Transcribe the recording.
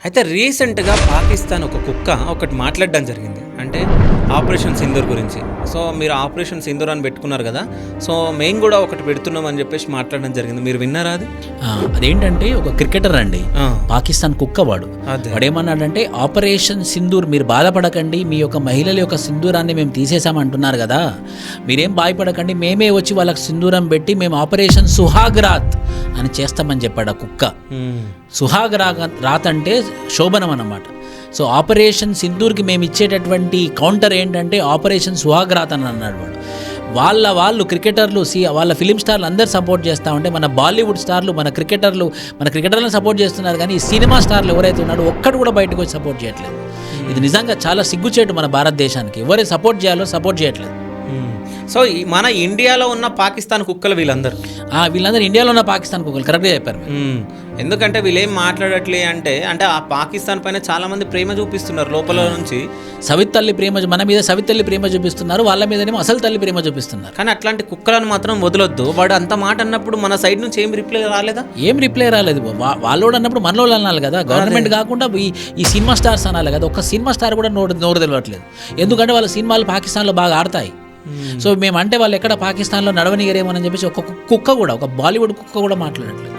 అయితే రీసెంట్‌గా పాకిస్తాన్ ఒక కుక్క ఒకటి మాట్లాడడం జరిగింది. అంటే ఆపరేషన్ సింధూర్ గురించి. సో, మీరు ఆపరేషన్ సింధూర్ అని పెట్టుకున్నారు గదా! సో, మేము గూడా ఒకటి పెడుతున్నాం అని జెప్పేసి మాట్లాడడం జరిగింది. మీరు విన్నారా అది? అదేంటంటే ఒక క్రికెటర్ అండి, ఆ! పాకిస్తాన్ కుక్క వాడు. అదే. వాడేమన్నాడంటే ఆపరేషన్ సింధూర్ మీరు బాధపడకండి, మీ యొక్క మహిళల యొక్క సింధూరాన్ని మేము తీసేసామంటున్నారు కదా, మీరేం బాధపడకండి, మేమే వచ్చి వాళ్ళకి సింధూరం పెట్టి మేము ఆపరేషన్ సుహాగ్ రాత్ అని చేస్తామని చెప్పాడు ఆ కుక్క. హ్మ్. సుహాగ్ రాత్ అంటే శోభనం అన్నమాట. సో ఆపరేషన్ సింధూర్కి మేము ఇచ్చేటటువంటి కౌంటర్ ఏంటంటే ఆపరేషన్ సుహాగ్ రాత్ అని అన్నాడు వాడు. వాళ్ళు క్రికెటర్లు వాళ్ళ ఫిలిం స్టార్లు అందరు సపోర్ట్ చేస్తూ ఉంటే మన బాలీవుడ్ స్టార్లు మన క్రికెటర్లను సపోర్ట్ చేస్తున్నారు, కానీ ఈ సినిమా స్టార్లు ఎవరైతే ఉన్నాడో ఒక్కడు కూడా బయటకు వచ్చి సపోర్ట్ చేయట్లేదు. ఇది నిజంగా చాలా సిగ్గుచేటు మన భారతదేశానికి. ఎవరైతే సపోర్ట్ చేయాలో సపోర్ట్ చేయట్లేదు. సో, మన ఇండియాలో ఉన్న పాకిస్తాన్ కుక్కలు వీళ్ళందరూ. వీళ్ళందరూ ఇండియాలో ఉన్న పాకిస్తాన్ కుక్కలు, కరెక్ట్గా చెప్పారు మీరు. ఎందుకంటే వీళ్ళేం మాట్లాడట్లే అంటే ఆ పాకిస్తాన్ పైన చాలా మంది ప్రేమ చూపిస్తున్నారు లోపల నుంచి. సవిత్ తల్లి ప్రేమ, మన మీద సవిత్ తల్లి ప్రేమ చూపిస్తున్నారు, వాళ్ళ మీదనేమో అసలు తల్లి ప్రేమ చూపిస్తున్నారు. కానీ అట్లాంటి కుక్కలను మాత్రం వదలొద్దు. వాడు అంత మాట అన్నప్పుడు మన సైడ్ నుంచి ఏం రిప్లై రాలేదా? ఏం రిప్లై రాలేదు. వాళ్ళోడు అన్నప్పుడు మనలోళ్ళు అనాలి కదా, గవర్నమెంట్ కాకుండా ఈ సినిమా స్టార్స్ అనాలి కదా. ఒక సినిమా స్టార్ కూడా నోరు తెలియట్లేదు. ఎందుకంటే వాళ్ళ సినిమాలు పాకిస్తాన్లో బాగా ఆడతాయి. సో మేమంటే వాళ్ళు ఎక్కడ పాకిస్తాన్లో నడవనిగరేమోనని చెప్పేసి ఒక కుక్క కూడా, ఒక బాలీవుడ్ కుక్క కూడా మాట్లాడట్లేదు.